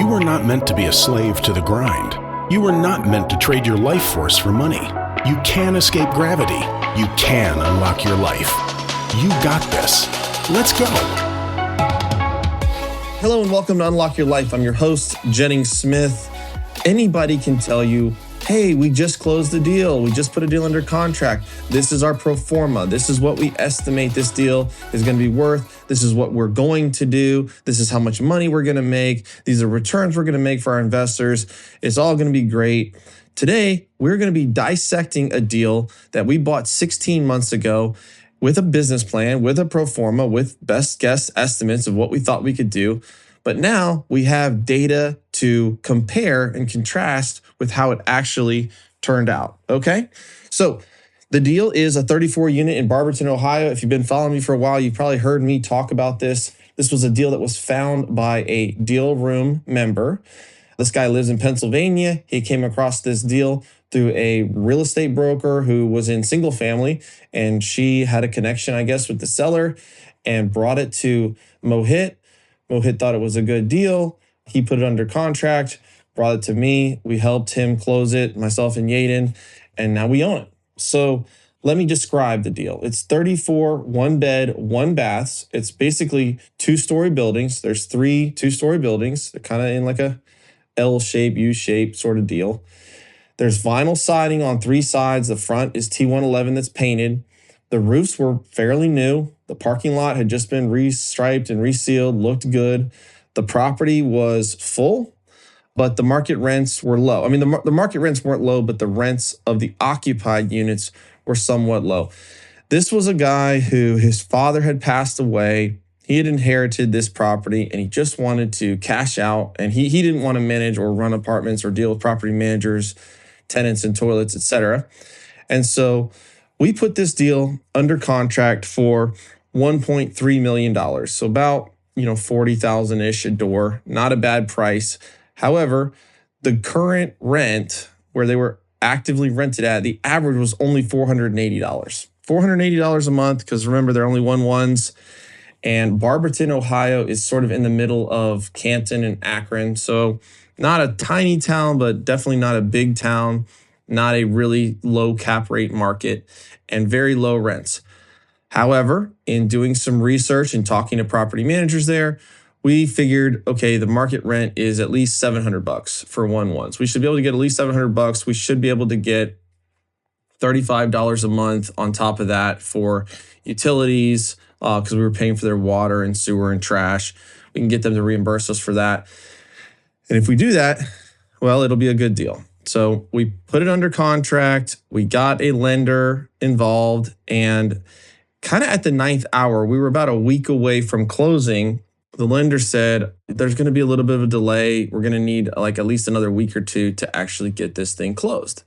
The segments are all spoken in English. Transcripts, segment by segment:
You were not meant to be a slave to the grind. You were not meant to trade your life force for money. You can escape gravity. You can unlock your life. You got this. Let's go. Hello and welcome to Unlock Your Life. I'm your host, Jennings Smith. Anybody can tell you, hey, we just closed the deal. We just put a deal under contract. This is our pro forma. This is what we estimate this deal is going to be worth. This is what we're going to do. This is how much money we're going to make. These are returns we're going to make for our investors. It's all going to be great. Today, we're going to be dissecting a deal that we bought 16 months ago with a business plan, with a pro forma, with best guess estimates of what we thought we could do. But now we have data to compare and contrast with how it actually turned out, okay? So the deal is a 34 unit in Barberton, Ohio. If you've been following me for a while, you've probably heard me talk about this. This was a deal that was found by a deal room member. This guy lives in Pennsylvania. He came across this deal through a real estate broker who was in single family, and she had a connection, I guess, with the seller and brought it to Mohit. Mohit thought it was a good deal. He put it under contract, brought it to me. We helped him close it, myself and Yaden, and now we own it. So let me describe the deal. It's 34 one bed, one baths. It's basically two-story buildings. There's 3 two-story buildings. They're kind of in like a L-shape, U-shape sort of deal. There's vinyl siding on 3 sides. The front is T111 that's painted. The roofs were fairly new. The parking lot had just been restriped and resealed, looked good. The property was full, but the market rents were low. I mean, the market rents weren't low, but the rents of the occupied units were somewhat low. This was a guy who his father had passed away. He had inherited this property and he just wanted to cash out, and he didn't want to manage or run apartments or deal with property managers, tenants and toilets, etc. And so we put this deal under contract for $1.3 million. So about, $40,000-ish a door, not a bad price. However, the current rent where they were actively rented at, the average was only $480. $480 a month, because remember, they're only 1-1s. And Barberton, Ohio is sort of in the middle of Canton and Akron. So not a tiny town, but definitely not a big town, not a really low cap rate market, and very low rents. However, in doing some research and talking to property managers there, we figured, okay, the market rent is at least $700 for 1-1s. We should be able to get at least $700. We should be able to get $35 a month on top of that for utilities, because we were paying for their water and sewer and trash. We can get them to reimburse us for that. And if we do that, well, it'll be a good deal. So we put it under contract. We got a lender involved, and kind of at the 9th hour, we were about a week away from closing. The lender said, there's going to be a little bit of a delay. We're going to need like at least another week or 2 to actually get this thing closed.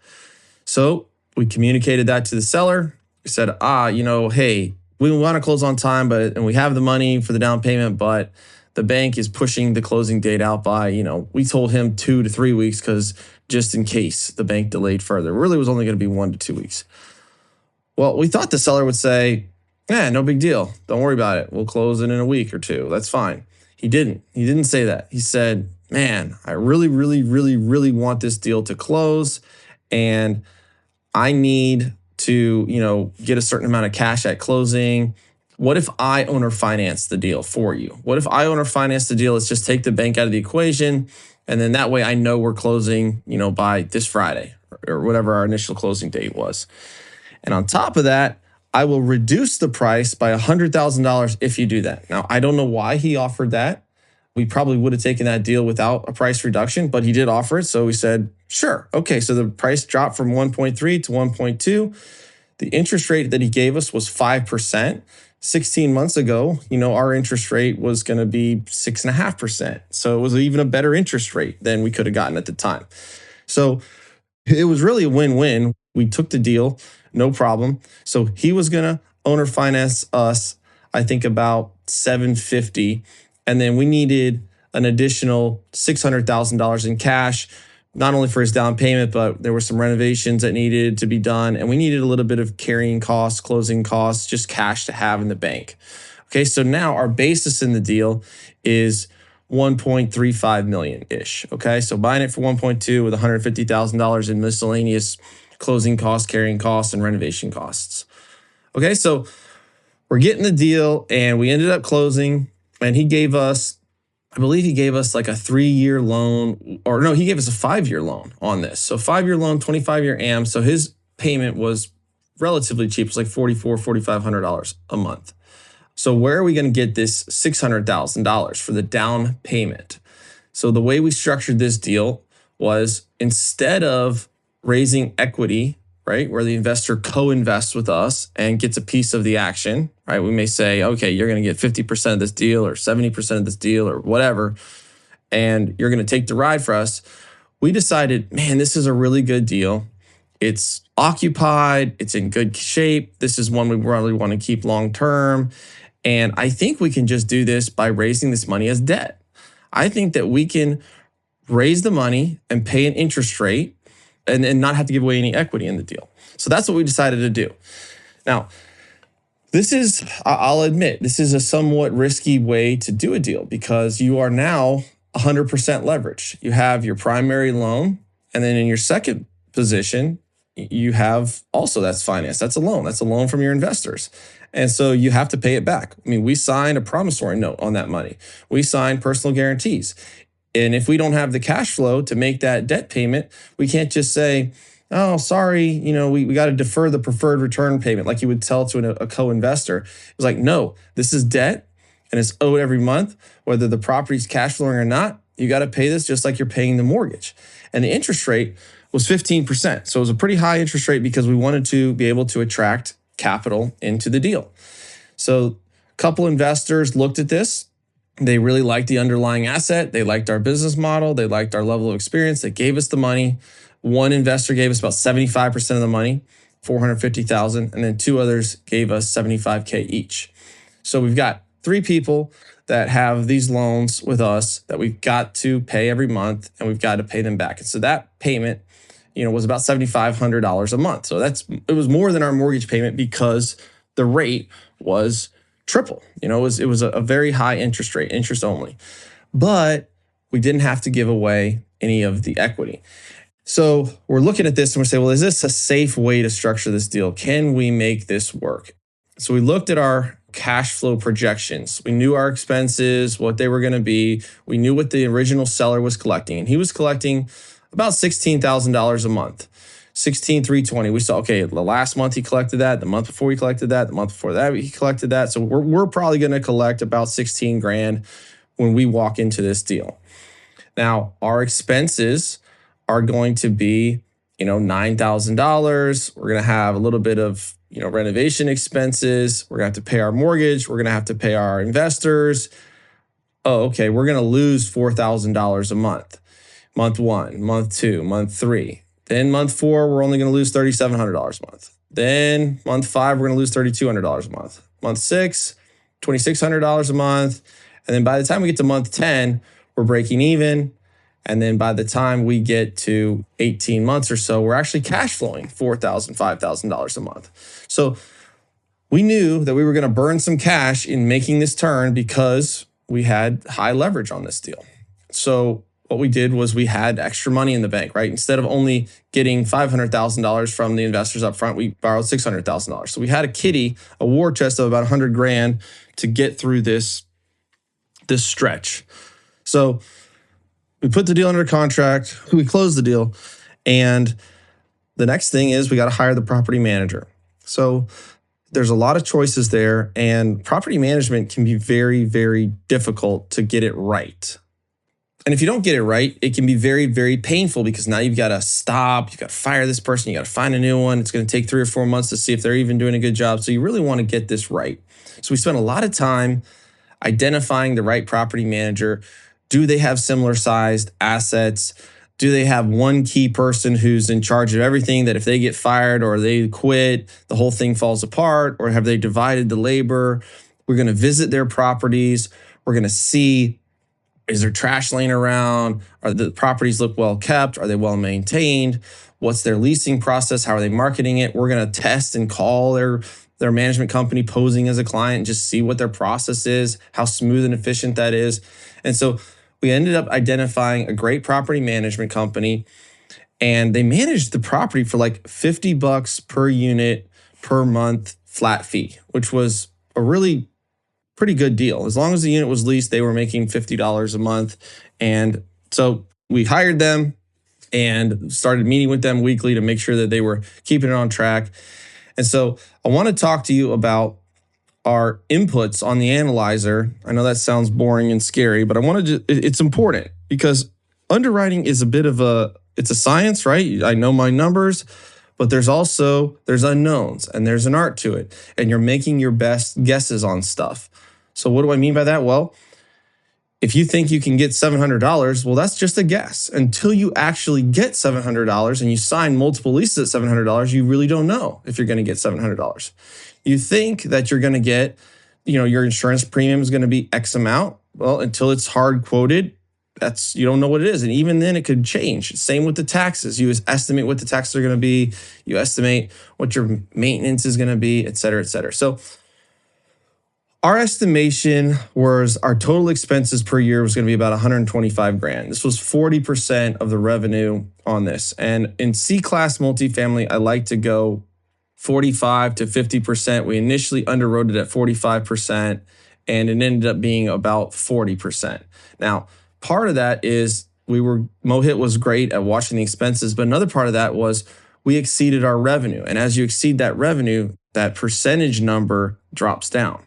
So we communicated that to the seller. We said, hey, we want to close on time, and we have the money for the down payment, but the bank is pushing the closing date out by, we told him 2 to 3 weeks, because just in case the bank delayed further. It really was only going to be 1 to 2 weeks. Well, we thought the seller would say, no big deal. Don't worry about it. We'll close it in a week or 2. That's fine. He didn't. He didn't say that. He said, man, I really, really, really, really want this deal to close, and I need to, get a certain amount of cash at closing. What if I owner finance the deal for you? What if I owner finance the deal? Let's just take the bank out of the equation, and then that way I know we're closing, by this Friday or whatever our initial closing date was. And on top of that, I will reduce the price by $100,000 if you do that. Now, I don't know why he offered that. We probably would have taken that deal without a price reduction, but he did offer it. So we said, sure. Okay, so the price dropped from 1.3 to 1.2. The interest rate that he gave us was 5%. 16 months ago, our interest rate was going to be 6.5%. So it was even a better interest rate than we could have gotten at the time. So it was really a win-win. We took the deal, no problem. So he was going to owner finance us, I think about $750,000. And then we needed an additional $600,000 in cash, not only for his down payment, but there were some renovations that needed to be done. And we needed a little bit of carrying costs, closing costs, just cash to have in the bank. Okay, so now our basis in the deal is 1.35 million-ish. Okay, so buying it for 1.2 with $150,000 in miscellaneous closing costs, carrying costs, and renovation costs. Okay, so we're getting the deal and we ended up closing, and he gave us, I believe he gave us like a 3-year loan, or no, he gave us a 5-year loan on this. So 5-year loan, 25-year AM. So his payment was relatively cheap. It was like $4,500 a month. So where are we going to get this $600,000 for the down payment? So the way we structured this deal was, instead of raising equity, right, where the investor co-invests with us and gets a piece of the action, right? We may say, okay, you're going to get 50% of this deal or 70% of this deal or whatever, and you're going to take the ride for us. We decided, man, this is a really good deal. It's occupied. It's in good shape. This is one we really want to keep long term. And I think we can just do this by raising this money as debt. I think that we can raise the money and pay an interest rate and not have to give away any equity in the deal. So that's what we decided to do. Now, this is, I'll admit, this is a somewhat risky way to do a deal because you are now 100% leverage. You have your primary loan, and then in your second position, you have also, that's finance. That's a loan. That's a loan from your investors. And so you have to pay it back. I mean, we signed a promissory note on that money. We signed personal guarantees. And if we don't have the cash flow to make that debt payment, we can't just say, oh, sorry, we got to defer the preferred return payment like you would tell to a co-investor. It was like, no, this is debt and it's owed every month, whether the property's cash flowing or not. You got to pay this just like you're paying the mortgage. And the interest rate was 15%. So it was a pretty high interest rate because we wanted to be able to attract capital into the deal. So a couple investors looked at this. They really liked the underlying asset. They liked our business model. They liked our level of experience. They gave us the money. One investor gave us about 75% of the money, $450,000, and then 2 others gave us $75K each. So we've got 3 people that have these loans with us that we've got to pay every month, and we've got to pay them back. And so that payment, was about $7,500 a month. So it was more than our mortgage payment because the rate was triple. It was a very high interest rate, interest only. But we didn't have to give away any of the equity. So we're looking at this and we're saying, well, is this a safe way to structure this deal? Can we make this work? So we looked at our cash flow projections. We knew our expenses, what they were going to be. We knew what the original seller was collecting. And he was collecting about $16,000 a month, $16,320. We saw, okay, the last month he collected that, the month before he collected that, the month before that he collected that. So we're probably going to collect about 16 grand when we walk into this deal. Now, our expenses are going to be, $9,000. We're going to have a little bit of, renovation expenses. We're going to have to pay our mortgage. We're going to have to pay our investors. Oh, okay, we're going to lose $4,000 a month. Month 1, month 2, month 3. Then month 4, we're only going to lose $3,700 a month. Then month 5, we're going to lose $3,200 a month. Month 6, $2,600 a month. And then by the time we get to month 10, we're breaking even. And then by the time we get to 18 months or so, we're actually cash flowing $4,000, $5,000 a month. So we knew that we were going to burn some cash in making this turn because we had high leverage on this deal. So what we did was we had extra money in the bank, right? Instead of only getting $500,000 from the investors up front, we borrowed $600,000. So we had a war chest of about 100 grand to get through this stretch. So we put the deal under contract, we closed the deal, and the next thing is we got to hire the property manager. So there's a lot of choices there, and property management can be very, very difficult to get it right. And if you don't get it right, it can be very, very painful because now you've got to stop, you've got to fire this person, you got to find a new one. It's going to take 3 or 4 months to see if they're even doing a good job. So you really want to get this right. So we spent a lot of time identifying the right property manager. Do they have similar sized assets? Do they have one key person who's in charge of everything that if they get fired or they quit, the whole thing falls apart? Or have they divided the labor? We're going to visit their properties. We're going to see, is there trash laying around? Are the properties look well kept? Are they well maintained? What's their leasing process? How are they marketing it? We're going to test and call their management company posing as a client and just see what their process is, how smooth and efficient that is. And so we ended up identifying a great property management company, and they managed the property for like $50 per unit per month flat fee, which was a really pretty good deal. As long as the unit was leased, they were making $50 a month. And so we hired them and started meeting with them weekly to make sure that they were keeping it on track. And so I want to talk to you about our inputs on the analyzer. I know that sounds boring and scary, but I wanted to, it's important because underwriting is it's a science, right? I know my numbers, but there's unknowns and there's an art to it. And you're making your best guesses on stuff. So what do I mean by that? Well, if you think you can get $700, well, that's just a guess. Until you actually get $700 and you sign multiple leases at $700, you really don't know if you're going to get $700. You think that you're going to get, your insurance premium is going to be X amount. Well, until it's hard quoted, you don't know what it is. And even then it could change. Same with the taxes. You estimate what the taxes are going to be. You estimate what your maintenance is going to be, et cetera, et cetera. So our estimation was our total expenses per year was going to be about $125,000. This was 40% of the revenue on this. And in C-class multifamily, I like to go 45 to 50%. We initially underwrote it at 45%, and it ended up being about 40%. Now, part of that is Mohit was great at watching the expenses, but another part of that was we exceeded our revenue. And as you exceed that revenue, that percentage number drops down.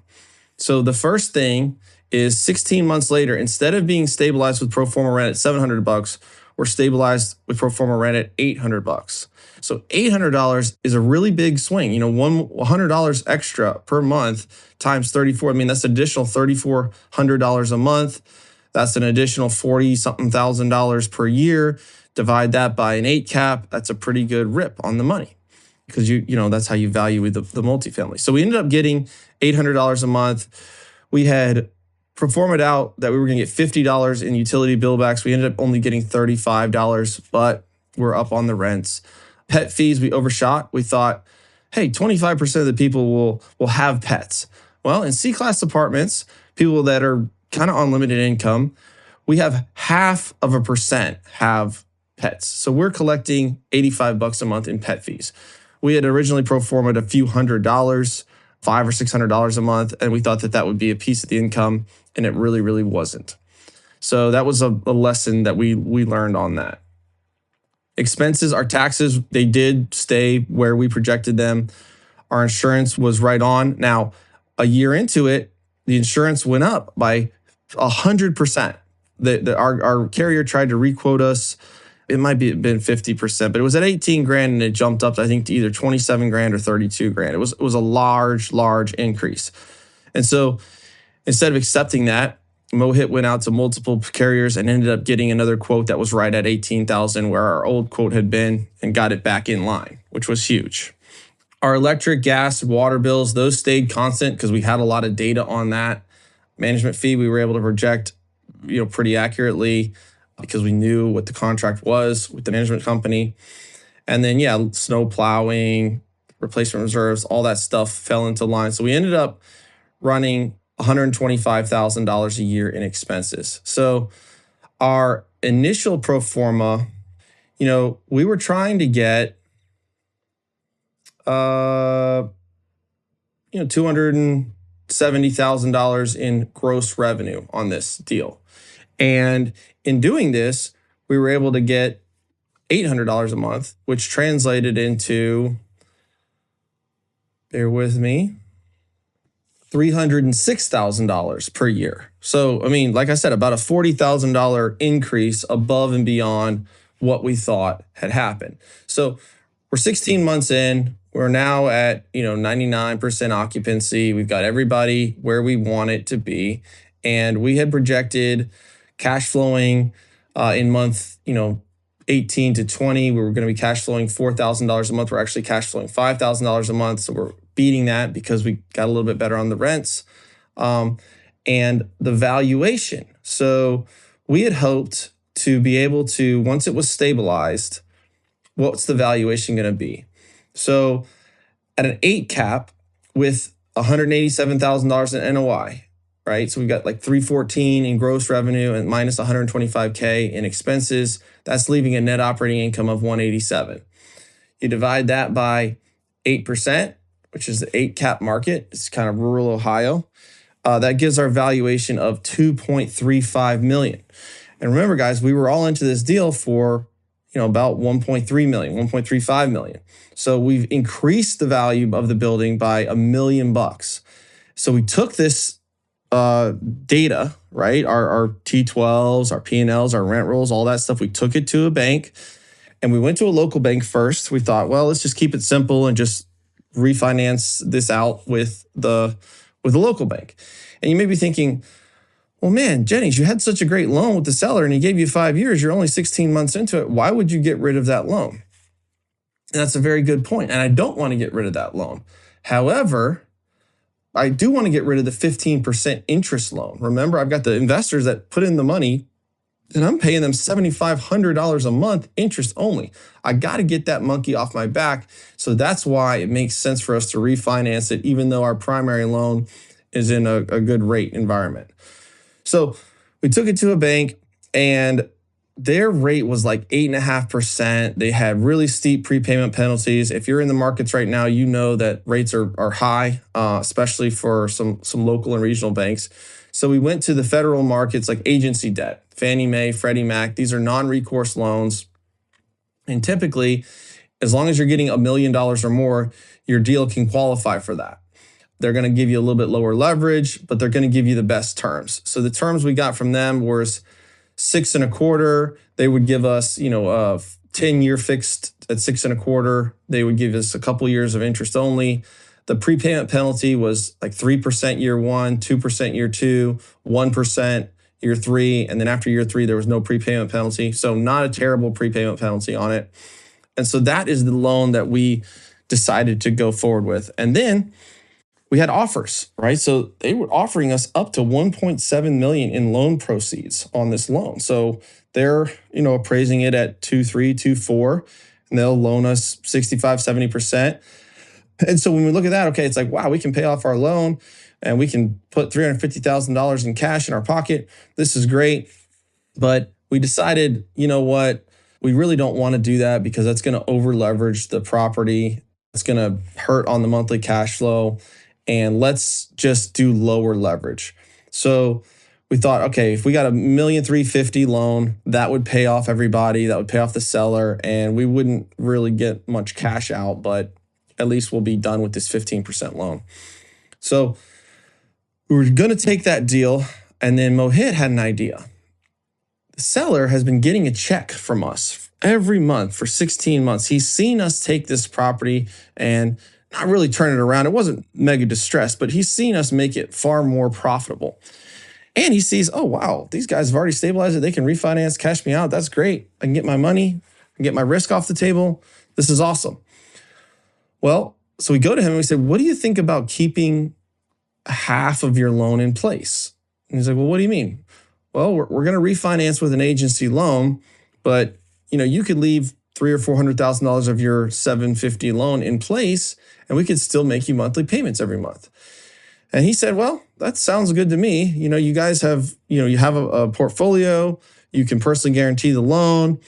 So the first thing is 16 months later, instead of being stabilized with pro forma rent at $700, we're stabilized with pro forma rent at $800. So $800 is a really big swing. $100 extra per month times 34. I mean, that's an additional $3,400 a month. That's an additional $40-something thousand per year. Divide that by an 8 cap. That's a pretty good rip on the money because that's how you value the multifamily. So we ended up getting $800 a month. We had performed out that we were going to get $50 in utility bill backs. We ended up only getting $35, but we're up on the rents. Pet fees, we overshot. We thought, hey, 25% of the people will have pets. Well, in C-class apartments, people that are kind of unlimited income, we have 0.5% have pets. So we're collecting $85 a month in pet fees. We had originally pro forma'd a few $100, $500 or $600 a month, and we thought that would be a piece of the income, and it really, really wasn't. So that was a lesson that we learned on that. Expenses, our taxes, they did stay where we projected them. Our insurance was right on. Now, a year into it, the insurance went up by 100%. Our carrier tried to requote us. It might be been 50%, but it was at $18,000 and it jumped up, I think, to either $27,000 or $32,000. It was a large increase. And so instead of accepting that, Mohit went out to multiple carriers and ended up getting another quote that was right at $18,000 where our old quote had been and got it back in line, which was huge. Our electric, gas, water bills, those stayed constant because we had a lot of data on that. Management fee, we were able to project, pretty accurately because we knew what the contract was with the management company. And then, snow plowing, replacement reserves, all that stuff fell into line. So we ended up running $125,000 a year in expenses. So our initial pro forma, we were trying to get, $270,000 in gross revenue on this deal. And in doing this, we were able to get $800 a month, which translated into, bear with me, $306,000 per year. So, like I said, about a $40,000 increase above and beyond what we thought had happened. So we're 16 months in. We're now at 99% occupancy. We've got everybody where we want it to be. And we had projected cash flowing in month 18 to 20. We were going to be cash flowing $4,000 a month. We're actually cash flowing $5,000 a month. So we're beating that because we got a little bit better on the rents and the valuation. So we had hoped to be able to, once it was stabilized, what's the valuation going to be? So at an 8 cap with $187,000 in NOI, right? So we've got like 314 in gross revenue and minus 125K in expenses. That's leaving a net operating income of 187. You divide that by 8%, which is the 8 cap market. It's kind of rural Ohio. That gives our valuation of $2.35 million. And remember, guys, we were all into this deal for about 1.3 million, 1.35 million. So we've increased the value of the building by $1 million. So we took this data, right? Our T12s, our P&Ls, our rent rolls, all that stuff. We took it to a bank, and we went to a local bank first. We thought, well, let's just keep it simple and just refinance this out with the local bank. And you may be thinking, well, man, Jennings, you had such a great loan with the seller and he gave you 5 years. You're only 16 months into it. Why would you get rid of that loan? And that's a very good point. And I don't want to get rid of that loan. However, I do want to get rid of the 15% interest loan. Remember, I've got the investors that put in the money and I'm paying them $7,500 a month interest only. I got to get that monkey off my back. So that's why it makes sense for us to refinance it, even though our primary loan is in a good rate environment. So we took it to a bank and their rate was like 8.5%. They had really steep prepayment penalties. If you're in the markets right now, you know that rates are high, especially for some local and regional banks. So we went to the federal markets like agency debt, Fannie Mae, Freddie Mac. These are non-recourse loans. And typically, as long as you're getting $1 million or more, your deal can qualify for that. They're going to give you a little bit lower leverage, but they're going to give you the best terms. So the terms we got from them was 6.25. They would give us, a 10-year fixed at 6.25. They would give us a couple years of interest only. The prepayment penalty was like 3% year 1, 2% year 2, 1% year 3. And then after year 3, there was no prepayment penalty. So not a terrible prepayment penalty on it. And so that is the loan that we decided to go forward with. And then we had offers, right? So they were offering us up to 1.7 million in loan proceeds on this loan. So they're, appraising it at 2.3, 2.4, and they'll loan us 65, 70%. And so when we look at that, okay, it's like, wow, we can pay off our loan and we can put $350,000 in cash in our pocket. This is great. But we decided, you know what? We really don't want to do that because that's going to over leverage the property. It's going to hurt on the monthly cash flow. And let's just do lower leverage. So we thought, okay, if we got $1,350,000 loan, that would pay off everybody. That would pay off the seller. And we wouldn't really get much cash out, but at least we'll be done with this 15% loan. So we were going to take that deal. And then Mohit had an idea. The seller has been getting a check from us every month for 16 months. He's seen us take this property and not really turn it around. It wasn't mega distressed, but he's seen us make it far more profitable. And he sees, oh, wow, these guys have already stabilized it. They can refinance, cash me out. That's great. I can get my money, I can get my risk off the table. This is awesome. Well, so we go to him and we said, what do you think about keeping half of your loan in place? And he's like, well, what do you mean? Well, we're going to refinance with an agency loan, but you could leave $300,000 or $400,000 of your $750 loan in place, and we could still make you monthly payments every month. And he said, well, that sounds good to me. You guys have, you have a portfolio, you can personally guarantee the loan,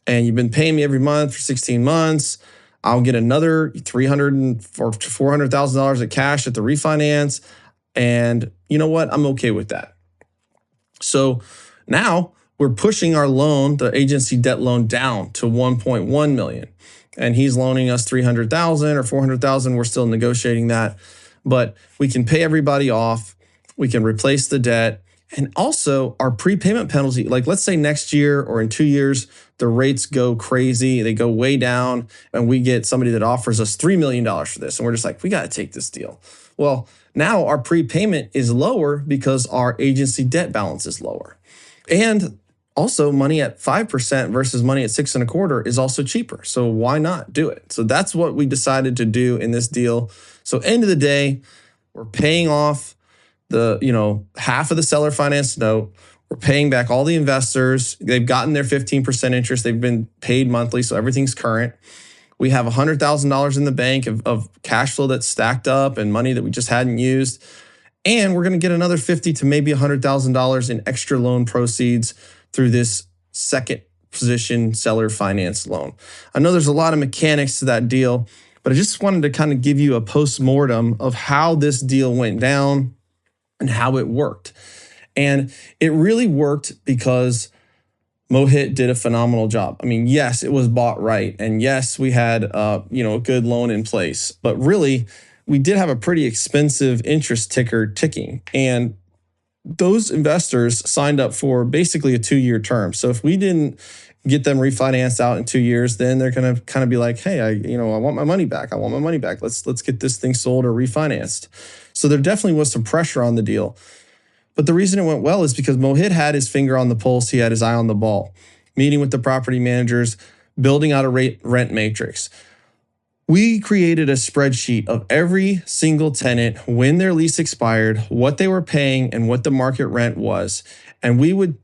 and you've been paying me every month for 16 months. I'll get another $300,000 or $400,000 of cash at the refinance. And you know what? I'm okay with that. So now we're pushing our loan, the agency debt loan, down to 1.1 million. And he's loaning us 300,000 or 400,000. We're still negotiating that. But we can pay everybody off. We can replace the debt. And also our prepayment penalty, like let's say next year or in 2 years, the rates go crazy. They go way down and we get somebody that offers us $3 million for this. And we're just like, we got to take this deal. Well, now our prepayment is lower because our agency debt balance is lower. And also money at 5% versus money at 6.25 is also cheaper. So why not do it? So that's what we decided to do in this deal. So end of the day, we're paying off the, half of the seller finance note. We're paying back all the investors. They've gotten their 15% interest. They've been paid monthly, so everything's current. We have $100,000 in the bank of cash flow that's stacked up and money that we just hadn't used. And we're going to get another $50,000 to maybe $100,000 in extra loan proceeds through this second position seller finance loan. I know there's a lot of mechanics to that deal, but I just wanted to kind of give you a post-mortem of how this deal went down and how it worked. And it really worked because Mohit did a phenomenal job. I mean, yes, it was bought right. And yes, we had a good loan in place, but really we did have a pretty expensive interest ticker ticking. And those investors signed up for basically a 2-year term. So if we didn't get them refinanced out in 2 years, then they're going to kind of be like, hey, I want my money back. I want my money back. Let's get this thing sold or refinanced. So there definitely was some pressure on the deal. But the reason it went well is because Mohit had his finger on the pulse. He had his eye on the ball, meeting with the property managers, building out a rent matrix. We created a spreadsheet of every single tenant, when their lease expired, what they were paying, and what the market rent was. And we would,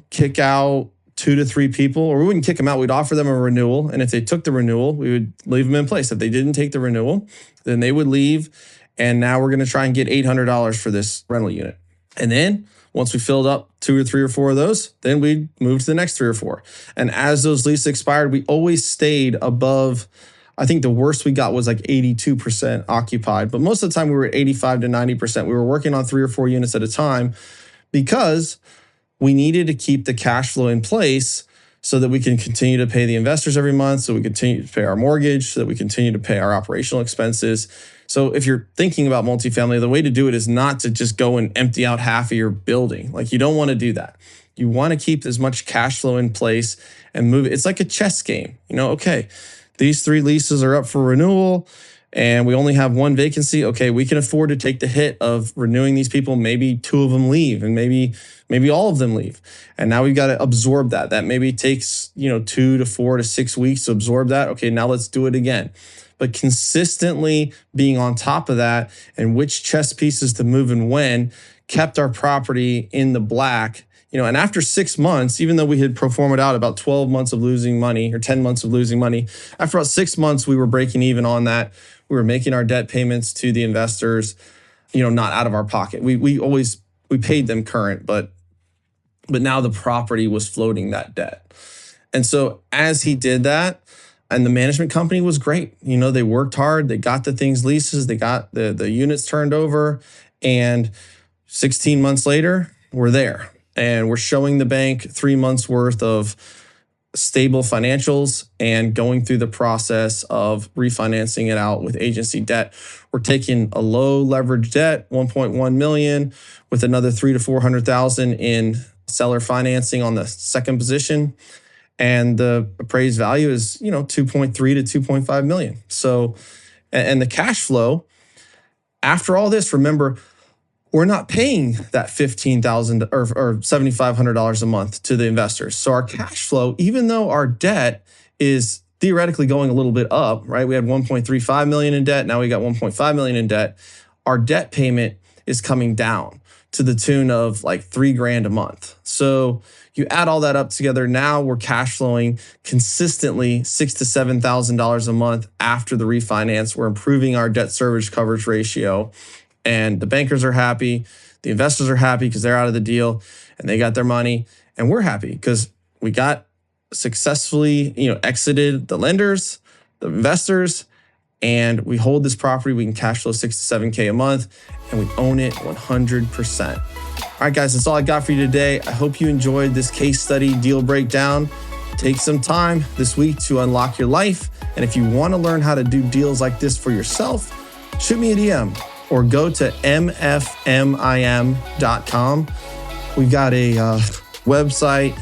kick out 2 to 3 people, or we wouldn't kick them out. We'd offer them a renewal. And if they took the renewal, we would leave them in place. If they didn't take the renewal, then they would leave. And now we're going to try and get $800 for this rental unit. And then once we filled up 2 or 3 or 4 of those, then we'd move to the next 3 or 4. And as those leases expired, we always stayed above, I think the worst we got was like 82% occupied. But most of the time we were at 85 to 90%. We were working on 3 or 4 units at a time because we needed to keep the cash flow in place so that we can continue to pay the investors every month, so we continue to pay our mortgage, so that we continue to pay our operational expenses. So if you're thinking about multifamily, the way to do it is not to just go and empty out half of your building. Like, you don't want to do that. You want to keep as much cash flow in place and move it. It's like a chess game. Okay, these 3 leases are up for renewal and we only have 1 vacancy. Okay, we can afford to take the hit of renewing these people. Maybe 2 of them leave and maybe all of them leave. And now we've got to absorb that. That maybe takes, 2 to 4 to 6 weeks to absorb that. Okay, now let's do it again. But consistently being on top of that and which chess pieces to move and when kept our property in the black. And after 6 months, even though we had pro formed out about 12 months of losing money or 10 months of losing money, after about 6 months, we were breaking even on that. We were making our debt payments to the investors, not out of our pocket. We paid them current, but now the property was floating that debt. And so as he did that, and the management company was great. They worked hard. They got the things leases. They got the units turned over. And 16 months later, we're there. And we're showing the bank 3 months worth of stable financials and going through the process of refinancing it out with agency debt. We're taking a low leverage debt, $1.1 million, with another $300,000 to $400,000 in seller financing on the second position. And the appraised value is, 2.3 to 2.5 million. So, and the cash flow, after all this, remember, we're not paying that $15,000 or $7,500 a month to the investors. So our cash flow, even though our debt is theoretically going a little bit up, right? We had 1.35 million in debt. Now we got 1.5 million in debt. Our debt payment is coming down to the tune of like $3,000 a month. So you add all that up together, now we're cash flowing consistently $6,000 to $7,000 a month after the refinance. We're improving our debt service coverage ratio, and the bankers are happy. The investors are happy because they're out of the deal and they got their money, and we're happy because we got successfully, exited the lenders, the investors, and we hold this property. We can cash flow $6,000 to $7,000 a month, and we own it 100%. All right, guys, that's all I got for you today. I hope you enjoyed this case study deal breakdown. Take some time this week to unlock your life. And if you want to learn how to do deals like this for yourself, shoot me a DM or go to mfmim.com. We've got a website.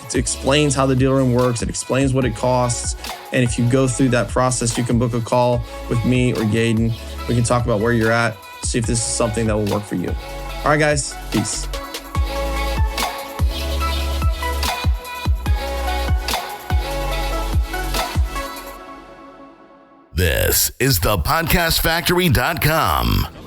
It explains how the deal room works. It explains what it costs. And if you go through that process, you can book a call with me or Yaden. We can talk about where you're at, see if this is something that will work for you. All right, guys, peace. This is thepodcastfactory.com.